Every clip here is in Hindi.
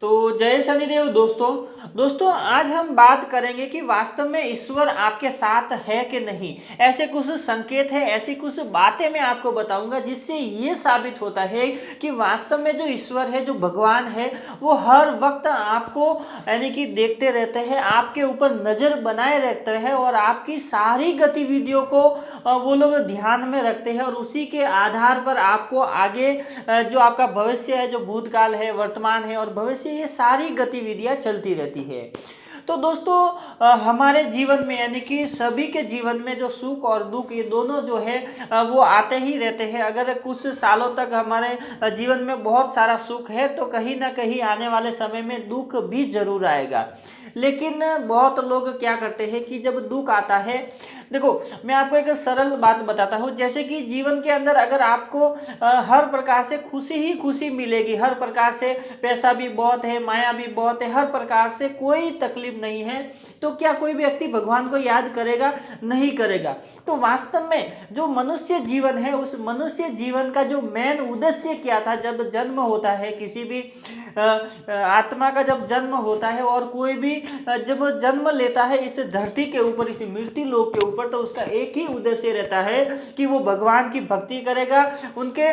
तो जय शनिदेव दोस्तों आज हम बात करेंगे कि वास्तव में ईश्वर आपके साथ है कि नहीं। ऐसे कुछ संकेत है, ऐसी कुछ बातें मैं आपको बताऊंगा जिससे ये साबित होता है कि वास्तव में जो ईश्वर है, जो भगवान है, वो हर वक्त आपको यानी कि देखते रहते हैं, आपके ऊपर नज़र बनाए रखते हैं और आपकी सारी गतिविधियों को वो लोग ध्यान में रखते हैं और उसी के आधार पर आपको आगे जो आपका भविष्य है, जो भूतकाल है, वर्तमान है और भविष्य, ये सारी गतिविधियां चलती रहती है। तो दोस्तों हमारे जीवन में यानी कि सभी के जीवन में जो सुख और दुख ये दोनों जो है वो आते ही रहते हैं। अगर कुछ सालों तक हमारे जीवन में बहुत सारा सुख है तो कहीं ना कहीं आने वाले समय में दुख भी जरूर आएगा। लेकिन बहुत लोग क्या करते हैं कि जब दुख आता है, देखो मैं आपको एक सरल बात बताता हूँ। जैसे कि जीवन के अंदर अगर आपको हर प्रकार से खुशी ही खुशी मिलेगी, हर प्रकार से पैसा भी बहुत है, माया भी बहुत है, हर प्रकार से कोई तकलीफ नहीं है, तो क्या कोई व्यक्ति भगवान को याद करेगा? नहीं करेगा। तो वास्तव में जो मनुष्य जीवन है, उस मनुष्य जीवन का जो मेन उद्देश्य क्या था, जब जन्म होता है किसी भी आत्मा का, जब जन्म होता है और कोई भी जब जन्म लेता है इस धरती के ऊपर, इस मृत्यु लोक के ऊपर, तो उसका एक ही उद्देश्य रहता है कि वो भगवान की भक्ति करेगा, उनके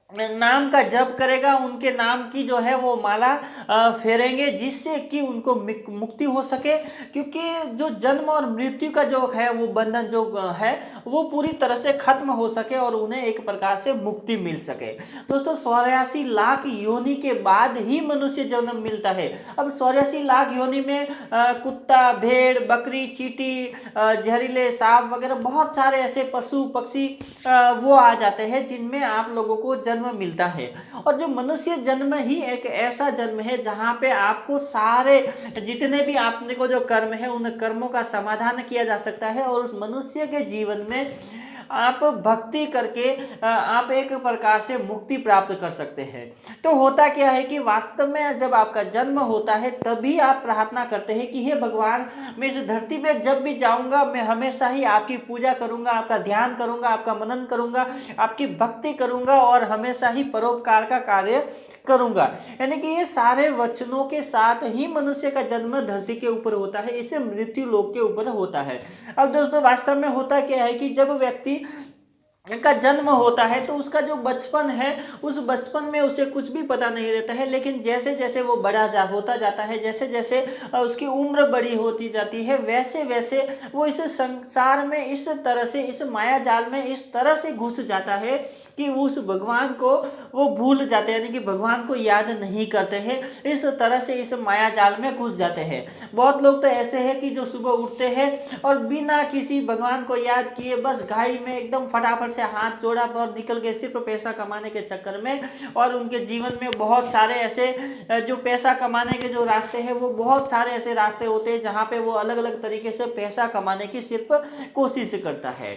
नाम का जप करेगा, उनके नाम की जो है वो माला फेरेंगे, जिससे कि उनको मुक्ति हो सके। क्योंकि जो जन्म और मृत्यु का जो है वो बंधन जो है वो पूरी तरह से खत्म हो सके और उन्हें एक प्रकार से मुक्ति मिल सके। दोस्तों 84 लाख योनि के बाद ही मनुष्य जन्म मिलता है। अब 84 लाख योनि में कुत्ता, भेड़, बकरी, चींटी, जहरीले सांप वगैरह बहुत सारे ऐसे पशु पक्षी वो आ जाते हैं जिनमें आप लोगों को जन्म मिलता है। और जो मनुष्य जन्म ही एक ऐसा जन्म है जहां पे आपको सारे जितने भी आपने को जो कर्म है उन कर्मों का समाधान किया जा सकता है और उस मनुष्य के जीवन में आप भक्ति करके आप एक प्रकार से मुक्ति प्राप्त कर सकते हैं। तो होता क्या है कि वास्तव में जब आपका जन्म होता है तभी आप प्रार्थना करते हैं कि हे भगवान, मैं इस धरती पे जब भी जाऊंगा मैं हमेशा ही आपकी पूजा करूंगा, आपका ध्यान करूंगा, आपका मनन करूंगा, आपकी भक्ति करूंगा और हमेशा ही परोपकार का कार्य करूंगा। यानी कि ये सारे वचनों के साथ ही मनुष्य का जन्म धरती के ऊपर होता है, इसे मृत्यु लोक के ऊपर होता है। अब दोस्तों वास्तव में होता क्या है कि जब व्यक्ति का जन्म होता है तो उसका जो बचपन है, उस बचपन में उसे कुछ भी पता नहीं रहता है। लेकिन जैसे जैसे वो बड़ा होता जाता है, जैसे जैसे उसकी उम्र बड़ी होती जाती है, वैसे वैसे वो इस संसार में इस तरह से, इस माया जाल में इस तरह से घुस जाता है कि उस भगवान को वो भूल जाते हैं, यानी कि भगवान को याद नहीं करते हैं। इस तरह से इस माया जाल में घुस जाते हैं। बहुत लोग तो ऐसे हैं कि जो सुबह उठते हैं और बिना किसी भगवान को याद किए बस घाई में एकदम फटाफट से हाथ जोड़ा और निकल गए सिर्फ पैसा कमाने के चक्कर में। और उनके जीवन में बहुत सारे ऐसे जो पैसा कमाने के जो रास्ते हैं, वो बहुत सारे ऐसे रास्ते होते हैं जहाँ पे वो अलग अलग तरीके से पैसा कमाने की सिर्फ कोशिश करता है।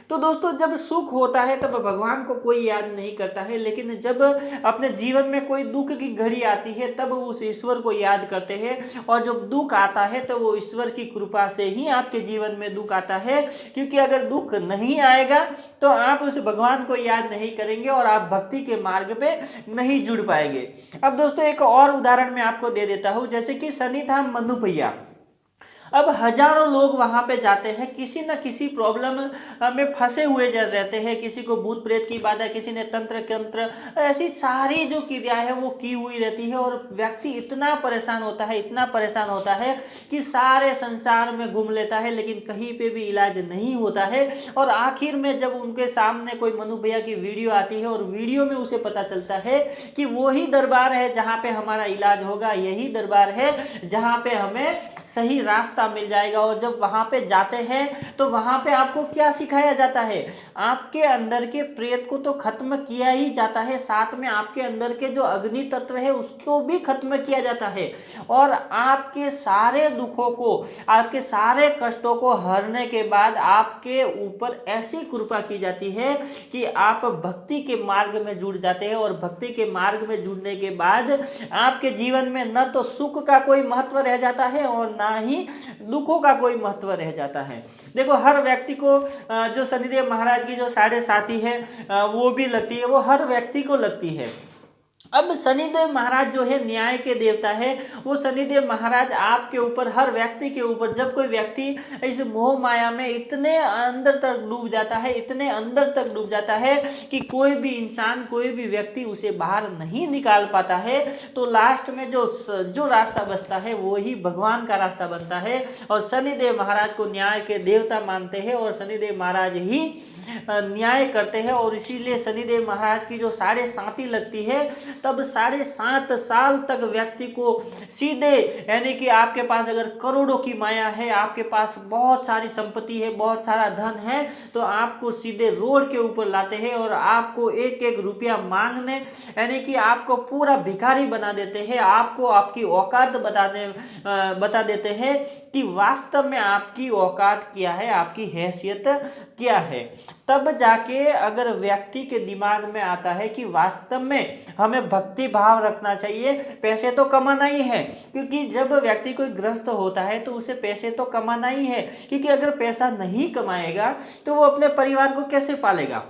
तो दोस्तों जब सुख होता है तब भगवान को कोई याद नहीं करता है, लेकिन जब अपने जीवन में कोई दुख की घड़ी आती है तब उस ईश्वर को याद करते हैं। और जब दुख आता है तो वो ईश्वर की कृपा से ही आपके जीवन में दुख आता है, क्योंकि अगर दुख नहीं आएगा तो आप उस भगवान को याद नहीं करेंगे और आप भक्ति के मार्ग पे नहीं जुड़ पाएंगे। अब दोस्तों एक और उदाहरण मैं आपको दे देता हूँ। जैसे कि शनिधाम मनुपैया, अब हजारों लोग वहां पे जाते हैं, किसी न किसी प्रॉब्लम में फंसे हुए रहते हैं। किसी को भूत प्रेत की बाधा, किसी ने तंत्र तंत्र, ऐसी सारी जो क्रिया है वो की हुई रहती है और व्यक्ति इतना परेशान होता है, इतना परेशान होता है कि सारे संसार में घूम लेता है, लेकिन कहीं पे भी इलाज नहीं होता है। और आखिर में जब उनके सामने कोई मनु भैया की वीडियो आती है और वीडियो में उसे पता चलता है कि वही दरबार है जहाँ पे हमारा इलाज होगा, यही दरबार है जहाँ पे हमें सही रास्ता मिल जाएगा। और जब वहां पे जाते हैं तो वहां पे आपको क्या सिखाया जाता है? आपके अंदर के प्रेत को तो खत्म किया ही जाता है, साथ में आपके अंदर के जो अग्नि तत्व है उसको भी खत्म किया जाता है और आपके सारे दुखों को, आपके सारे कष्टों को हरने के बाद आपके ऊपर ऐसी कृपा की जाती है कि आप भक्ति के मार्ग में जुड़ जाते हैं। और भक्ति के मार्ग में जुड़ने के बाद आपके जीवन में न तो सुख का कोई महत्व रह जाता है और ना ही दुखों का कोई महत्व रह जाता है। देखो हर व्यक्ति को जो शनिदेव महाराज की जो 7.5 है वो भी लगती है, वो हर व्यक्ति को लगती है। अब शनिदेव महाराज जो है न्याय के देवता है। वो शनिदेव महाराज आपके ऊपर, हर व्यक्ति के ऊपर, जब कोई व्यक्ति इस मोह माया में इतने अंदर तक डूब जाता है, इतने अंदर तक डूब जाता है कि कोई भी इंसान, कोई भी व्यक्ति उसे बाहर नहीं निकाल पाता है, तो लास्ट में जो रास्ता बचता है वो ही भगवान का रास्ता बनता है। और शनिदेव महाराज को न्याय के देवता मानते हैं और शनिदेव महाराज ही न्याय करते हैं। और इसीलिए शनिदेव महाराज की जो 7.5 लगती है, तब 7.5 साल तक व्यक्ति को सीधे, यानी कि आपके पास अगर करोड़ों की माया है, आपके पास बहुत सारी संपत्ति है, बहुत सारा धन है, तो आपको सीधे रोड के ऊपर लाते हैं और आपको एक एक रुपया मांगने, यानी कि आपको पूरा भिखारी बना देते हैं। आपको आपकी औकात बता देते हैं कि वास्तव में आपकी औकात क्या है, आपकी हैसियत क्या है। तब जाके अगर व्यक्ति के दिमाग में आता है कि वास्तव में हमें भक्ति भाव रखना चाहिए, पैसे तो कमाना ही है, क्योंकि जब व्यक्ति कोई ग्रस्त होता है तो उसे पैसे तो कमाना ही है, क्योंकि अगर पैसा नहीं कमाएगा तो वो अपने परिवार को कैसे पालेगा।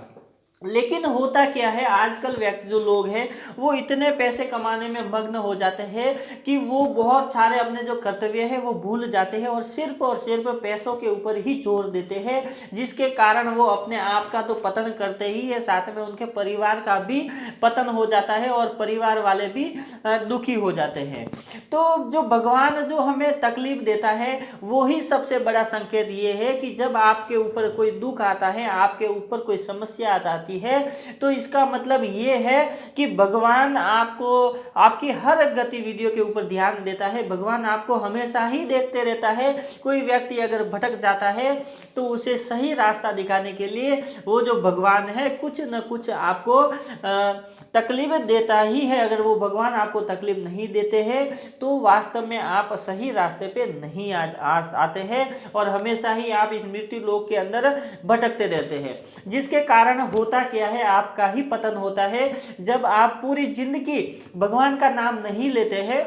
लेकिन होता क्या है, आजकल व्यक्ति जो लोग हैं वो इतने पैसे कमाने में मग्न हो जाते हैं कि वो बहुत सारे अपने जो कर्तव्य है वो भूल जाते हैं और सिर्फ पैसों के ऊपर ही जोर देते हैं, जिसके कारण वो अपने आप का तो पतन करते ही है, साथ में उनके परिवार का भी पतन हो जाता है और परिवार वाले भी दुखी हो जाते हैं। तो जो भगवान जो हमें तकलीफ देता है वो ही सबसे बड़ा संकेत ये है कि जब आपके ऊपर कोई दुख आता है, आपके ऊपर कोई समस्या आती है, तो इसका मतलब ये है कि भगवान आपको, आपकी हर गतिविधियों के ऊपर ध्यान देता है। भगवान आपको हमेशा ही देखते रहता है। कोई व्यक्ति अगर भटक जाता है तो उसे सही रास्ता दिखाने के लिए वो जो भगवान है कुछ न कुछ आपको तकलीफ देता ही है। अगर वो भगवान आपको तकलीफ नहीं देते हैं तो वास्तव में आप सही रास्ते पे नहीं आते हैं और हमेशा ही आप इस मृत्यु लोक के अंदर भटकते रहते हैं, जिसके कारण होता क्या है, आपका ही पतन होता है। जब आप पूरी जिंदगी भगवान का नाम नहीं लेते हैं,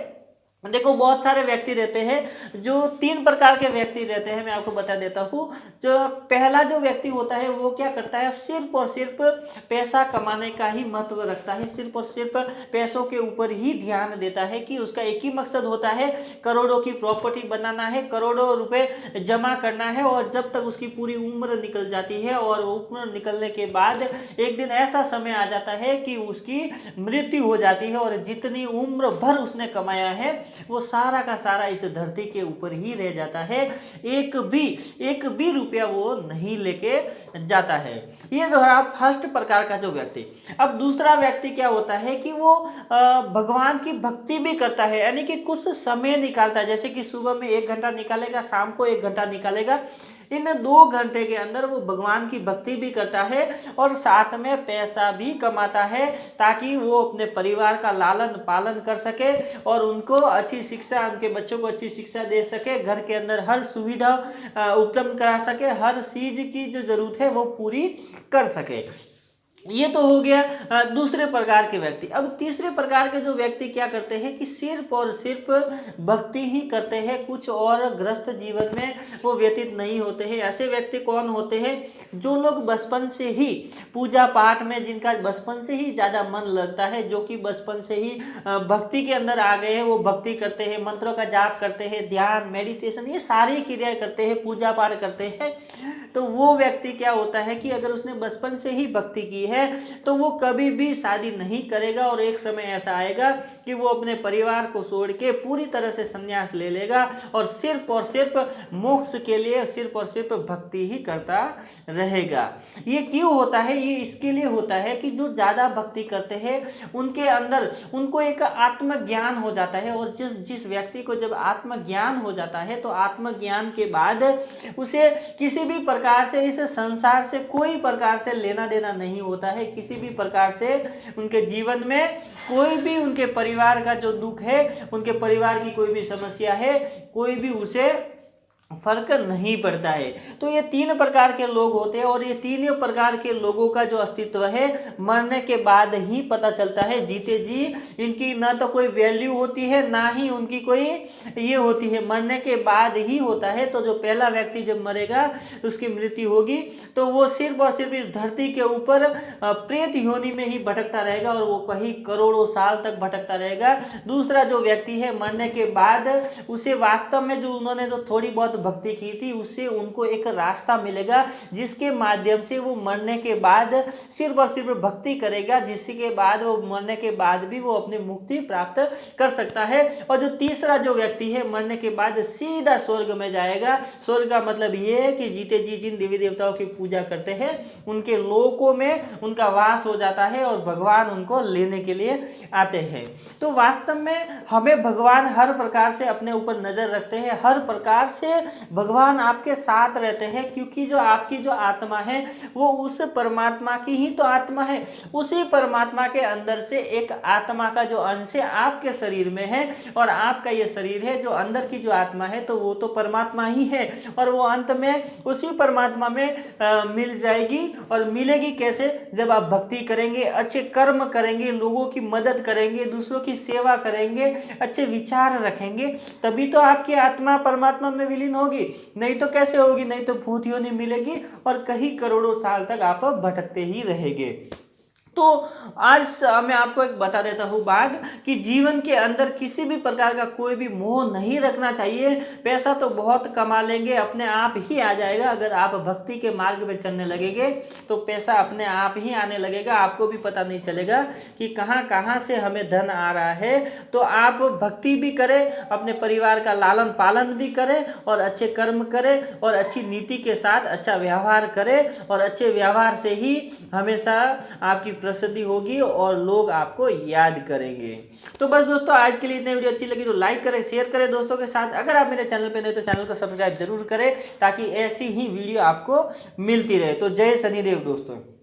देखो बहुत सारे व्यक्ति रहते हैं, जो 3 प्रकार के व्यक्ति रहते हैं, मैं आपको बता देता हूँ। जो पहला जो व्यक्ति होता है वो क्या करता है, सिर्फ और सिर्फ पैसा कमाने का ही महत्व रखता है, सिर्फ और सिर्फ पैसों के ऊपर ही ध्यान देता है कि उसका एक ही मकसद होता है, करोड़ों की प्रॉपर्टी बनाना है, करोड़ों रुपए जमा करना है। और जब तक उसकी पूरी उम्र निकल जाती है और उम्र निकलने के बाद एक दिन ऐसा समय आ जाता है कि उसकी मृत्यु हो जाती है और जितनी उम्र भर उसने कमाया है वो सारा का सारा इस धरती के ऊपर ही रह जाता है, एक भी रुपया वो नहीं लेके जाता है। ये जो है फर्स्ट प्रकार का जो व्यक्ति। अब दूसरा व्यक्ति क्या होता है कि वो भगवान की भक्ति भी करता है, यानी कि कुछ समय निकालता है, जैसे कि सुबह में 1 घंटा निकालेगा, शाम को 1 घंटा निकालेगा। इन 2 घंटे के अंदर वो भगवान की भक्ति भी करता है और साथ में पैसा भी कमाता है, ताकि वो अपने परिवार का लालन पालन कर सके और उनको अच्छी शिक्षा, उनके बच्चों को अच्छी शिक्षा दे सके, घर के अंदर हर सुविधा उपलब्ध करा सके, हर चीज की जो जरूरत है वो पूरी कर सके। ये तो हो गया दूसरे प्रकार के व्यक्ति। अब तीसरे प्रकार के जो व्यक्ति क्या करते हैं कि सिर्फ और सिर्फ भक्ति ही करते हैं, कुछ और ग्रस्त जीवन में वो व्यतीत नहीं होते हैं। ऐसे व्यक्ति कौन होते हैं, जो लोग बचपन से ही पूजा पाठ में, जिनका बचपन से ही ज़्यादा मन लगता है, जो कि बचपन से ही भक्ति के अंदर आ गए हैं, वो भक्ति करते हैं, मंत्रों का जाप करते हैं, ध्यान मेडिटेशन ये सारी क्रियाएं करते हैं, पूजा पाठ करते हैं। तो वो व्यक्ति क्या होता है कि अगर उसने बचपन से ही भक्ति की है तो वो कभी भी शादी नहीं करेगा और एक समय ऐसा आएगा कि वो अपने परिवार को छोड़ के पूरी तरह से संन्यास ले लेगा और सिर्फ मोक्ष के लिए सिर्फ और सिर्फ भक्ति ही करता रहेगा। ये क्यों होता है, ये इसके लिए होता है कि जो ज़्यादा भक्ति करते हैं उनके अंदर उनको एक आत्मज्ञान हो जाता है और जिस व्यक्ति को जब आत्मज्ञान हो जाता है तो आत्मज्ञान के बाद उसे किसी भी प्रकार से इस संसार से कोई प्रकार से लेना देना नहीं होता है। किसी भी प्रकार से उनके जीवन में कोई भी उनके परिवार का जो दुख है, उनके परिवार की कोई भी समस्या है, कोई भी उसे फर्क नहीं पड़ता है। तो ये तीन प्रकार के लोग होते हैं और ये तीनों प्रकार के लोगों का जो अस्तित्व है मरने के बाद ही पता चलता है। जीते जी इनकी ना तो कोई वैल्यू होती है, ना ही उनकी कोई ये होती है, मरने के बाद ही होता है। तो जो पहला व्यक्ति जब मरेगा, उसकी मृत्यु होगी, तो वो सिर्फ और सिर्फ इस धरती के ऊपर प्रेत योनि में ही भटकता रहेगा और वो कहीं करोड़ों साल तक भटकता रहेगा। दूसरा जो व्यक्ति है, मरने के बाद उसे वास्तव में जो उन्होंने जो थोड़ी बहुत भक्ति की थी, उससे उनको एक रास्ता मिलेगा जिसके माध्यम से वो मरने के बाद सिर्फ और सिर्फ भक्ति करेगा, जिसके बाद वो मरने के बाद भी वो अपनी मुक्ति प्राप्त कर सकता है। और जो तीसरा जो व्यक्ति है, मरने के बाद सीधा स्वर्ग में जाएगा। स्वर्ग का मतलब ये है कि जीते जी जिन देवी देवताओं की पूजा करते हैं उनके लोकों में उनका वास हो जाता है और भगवान उनको लेने के लिए आते हैं। तो वास्तव में हमें भगवान हर प्रकार से अपने ऊपर नजर रखते हैं, हर प्रकार से भगवान आपके साथ रहते हैं, क्योंकि जो आपकी जो आत्मा है वो उस परमात्मा की ही तो आत्मा है। उसी परमात्मा के अंदर से एक आत्मा का जो अंश है आपके शरीर में है, और आपका ये शरीर है, जो अंदर की जो आत्मा है तो वो तो परमात्मा ही है, और वो अंत में उसी परमात्मा में मिल जाएगी। और मिलेगी कैसे? जब आप भक्ति करेंगे, अच्छे कर्म करेंगे, लोगों की मदद करेंगे, दूसरों की सेवा करेंगे, अच्छे विचार रखेंगे, तभी तो आपकी आत्मा परमात्मा में विलीन होगी। नहीं तो कैसे होगी? नहीं तो भूत योनि मिलेगी और कई करोड़ों साल तक आप भटकते ही रहेंगे। तो आज मैं आपको एक बता देता हूँ बात कि जीवन के अंदर किसी भी प्रकार का कोई भी मोह नहीं रखना चाहिए। पैसा तो बहुत कमा लेंगे, अपने आप ही आ जाएगा। अगर आप भक्ति के मार्ग में चलने लगेंगे तो पैसा अपने आप ही आने लगेगा, आपको भी पता नहीं चलेगा कि कहाँ कहाँ से हमें धन आ रहा है। तो आप भक्ति भी करें, अपने परिवार का लालन पालन भी करें और अच्छे कर्म करें और अच्छी नीति के साथ अच्छा व्यवहार करें, और अच्छे व्यवहार से ही हमेशा आपकी प्रसिद्धि होगी और लोग आपको याद करेंगे। तो बस दोस्तों, आज के लिए इतनी वीडियो अच्छी लगी तो लाइक करें, शेयर करें दोस्तों के साथ। अगर आप मेरे चैनल पे नए तो चैनल को सब्सक्राइब जरूर करें ताकि ऐसी ही वीडियो आपको मिलती रहे। तो जय शनिदेव दोस्तों।